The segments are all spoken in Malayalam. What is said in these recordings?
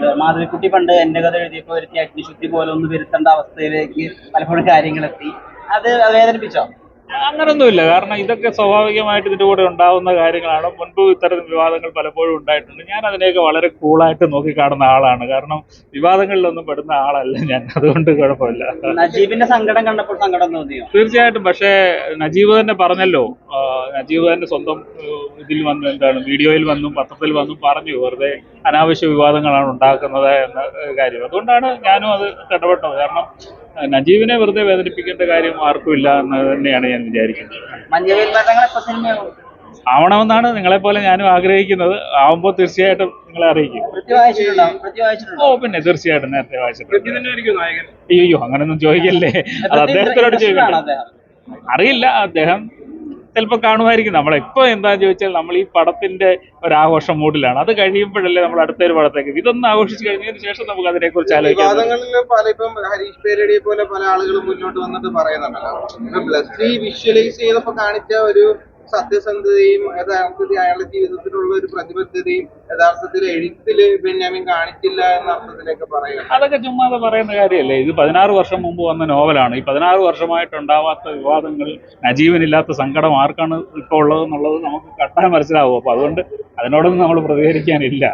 പറയുന്നുണ്ട്. മാധവിക്കുട്ടി പണ്ട് എന്റെ കഥ എഴുതിയപ്പോൾ വരുത്തിയ അഗ്നിശുദ്ധി പോലെ ഒന്ന് വരുത്തേണ്ട അവസ്ഥയിലേക്ക് പലപ്പോഴും കാര്യങ്ങളെത്തി. അത് വേദനിപ്പിച്ചോ? അങ്ങനൊന്നുമില്ല. കാരണം ഇതൊക്കെ സ്വാഭാവികമായിട്ട് ഇതിന്റെ കൂടെ ഉണ്ടാവുന്ന കാര്യങ്ങളാണ്. മുൻപ് ഇത്തരം വിവാദങ്ങൾ പലപ്പോഴും ഉണ്ടായിട്ടുണ്ട്. ഞാൻ അതിനെയൊക്കെ വളരെ കൂളായിട്ട് നോക്കിക്കാണുന്ന ആളാണ്. കാരണം വിവാദങ്ങളിലൊന്നും പെടുന്ന ആളല്ല ഞാൻ. അതുകൊണ്ട് കുഴപ്പമില്ല. നജീബിന്റെ സങ്കടം കണ്ടപ്പോൾ സങ്കടം തോന്നിയോ? തീർച്ചയായിട്ടും. പക്ഷേ നജീബ് തന്നെ പറഞ്ഞല്ലോ, നജീബ് തന്നെ സ്വന്തം ഇതിൽ വന്നു, എന്താണ്, വീഡിയോയിൽ വന്നും പത്രത്തിൽ വന്നും പറഞ്ഞു വെറുതെ അനാവശ്യ വിവാദങ്ങളാണ് ഉണ്ടാക്കുന്നത് എന്ന കാര്യം. അതുകൊണ്ടാണ് ഞാനും അത് ഇടപെട്ടത്. കാരണം നജീബിനെ വെറുതെ വേദനിപ്പിക്കേണ്ട കാര്യം ആർക്കും ഇല്ല എന്ന് തന്നെയാണ് ഞാൻ വിചാരിക്കുന്നത്. മഞ്ഞവേൽ മരങ്ങൾ എപ്പോ സിനിമയാവും? ആവണമെന്നാണ് നിങ്ങളെപ്പോലെ ഞാനും ആഗ്രഹിക്കുന്നത്. ആവുമ്പോൾ തീർച്ചയായിട്ടും നിങ്ങളെ അറിയിക്കും. ഓ പിന്നെ തീർച്ചയായിട്ടും നേരത്തെ വായിച്ചിട്ടുണ്ട്. അയ്യോ അങ്ങനൊന്നും ചോദിക്കല്ലേ, അത് അദ്ദേഹത്തിനോട് ചോദിക്കണ്ടേ. അറിയില്ല, അദ്ദേഹം ചിലപ്പോൾ കാണുമായിരിക്കും. നമ്മളിപ്പോൾ എന്താണെന്ന് ചോദിച്ചാൽ നമ്മൾ ഈ പടത്തിന്റെ ഒരാഘോഷം മൂഡിലാണ്. അത് കഴിയുമ്പോഴല്ലേ നമ്മൾ അടുത്തൊരു പടത്തേക്ക് ഇതൊന്നും ആഘോഷിച്ച് കഴിഞ്ഞതിന് ശേഷം നമുക്ക് അതിനെക്കുറിച്ച് ആലോചിക്കാം. ഇപ്പം ഹരീഷ് പേരടിയെ പോലെ പല ആളുകളും മുന്നോട്ട് വന്നിട്ട് പറയുന്നുണ്ടല്ലോ, ബ്ലസ്സി വിഷ്വലൈസ് ചെയ്തപ്പോ കാണിച്ച ഒരു സത്യസന്ധതയും യഥാർത്ഥത്തിൽ അയാളുടെ ജീവിതത്തിലുള്ള ഒരു പ്രതിബദ്ധതയും യഥാർത്ഥത്തിൽ എഴുത്തില് ബെന്യാമിൻ കാണിച്ചില്ല എന്ന അർത്ഥത്തിലേക്ക് പറയുക. അതൊക്കെ ചുമ്മാതെ പറയുന്ന കാര്യമല്ലേ. ഇത് 16 വർഷം മുമ്പ് വന്ന നോവലാണ്. ഈ 16 വർഷമായിട്ടുണ്ടാവാത്ത വിവാദങ്ങൾ, നജീബിനില്ലാത്ത സങ്കടം ആർക്കാണ് ഇപ്പോൾ ഉള്ളതെന്നുള്ളത് നമുക്ക് കട്ടാൻ മനസ്സിലാവും. അപ്പൊ അതുകൊണ്ട് അതിനോടൊന്നും നമ്മൾ പ്രതികരിക്കാനില്ല.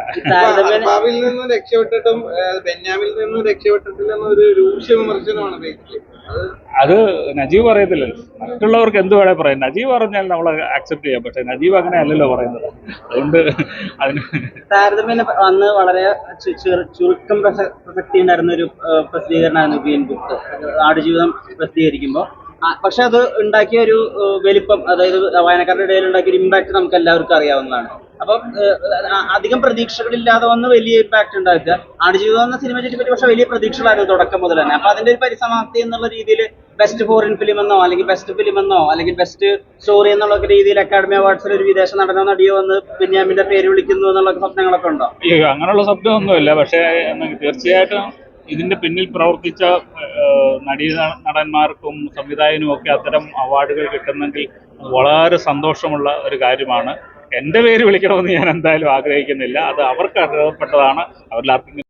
ബാബിൽ നിന്നും രക്ഷപ്പെട്ടിട്ടും ബെന്യാമിൽ നിന്നും രക്ഷപ്പെട്ടിട്ടില്ല എന്നൊരു രൂക്ഷ വിമർശനമാണ് ബേസിക്കലി. അത് നജീബ് പറയത്തില്ലല്ലോ, മറ്റുള്ളവർക്ക് എന്ത് വേണേ പറയാം. നജീബ് പറഞ്ഞാൽ നമ്മൾ അക്സെപ്റ്റ് ചെയ്യാം. പക്ഷെ നജീബ് അങ്ങനെ അല്ലല്ലോ പറയുന്നത്. അതുകൊണ്ട് അതിന് താരതമ്യേന അന്ന് വളരെ ചുരുക്കം പ്രസക്തി ഉണ്ടായിരുന്ന ഒരു പ്രസിദ്ധീകരണമായിരുന്നു ഗ്രീൻ ബുക്ക്, ആടുജീവിതം പ്രസിദ്ധീകരിക്കുമ്പോൾ. പക്ഷെ അത് ഉണ്ടാക്കിയ ഒരു വലിപ്പം, അതായത് വായനക്കാരുടെ ഇടയിൽ ഉണ്ടാക്കിയ ഒരു ഇമ്പാക്ട് നമുക്ക് എല്ലാവർക്കും അറിയാവുന്നതാണ്. അപ്പം അധികം പ്രതീക്ഷകളില്ലാതെ വന്ന് വലിയ ഇമ്പാക്ട് ഉണ്ടാക്കുക. ആടുജീവിതം എന്ന സിനിമയെ ചുറ്റി പക്ഷെ വലിയ പ്രതീക്ഷകളായിരുന്നു തുടക്കം മുതൽ തന്നെ. അപ്പൊ അതിന്റെ ഒരു പരിസമാപ്തി എന്നുള്ള രീതിയിൽ ബെസ്റ്റ് ഫോറിൻ ഫിലിം എന്നോ അല്ലെങ്കിൽ ബെസ്റ്റ് ഫിലിം എന്നോ അല്ലെങ്കിൽ ബെസ്റ്റ് സ്റ്റോറി എന്നുള്ള രീതിയിൽ അക്കാഡമി അവാർഡ്സിൽ ഒരു വിദേശ നടനോ നടിയോ വന്ന് ബെന്യാമിന്റെ പേര് വിളിക്കുന്നു എന്നുള്ള സ്വപ്നങ്ങളൊക്കെ ഉണ്ടോ? അങ്ങനെയുള്ള സ്വപ്നമൊന്നുമില്ല. പക്ഷേ തീർച്ചയായിട്ടും ഇതിന്റെ പിന്നിൽ പ്രവർത്തിച്ച നടന്മാർക്കും സംവിധായകനും ഒക്കെ അത്തരം അവാർഡുകൾ കിട്ടുന്നെങ്കിൽ വളരെ സന്തോഷമുള്ള ഒരു കാര്യമാണ്. എൻ്റെ പേര് വിളിക്കണമെന്ന് ഞാൻ എന്തായാലും ആഗ്രഹിക്കുന്നില്ല. അത് അവർക്ക് അർഹതപ്പെട്ടതാണ്. അവരിൽ ആർക്കെങ്കിലും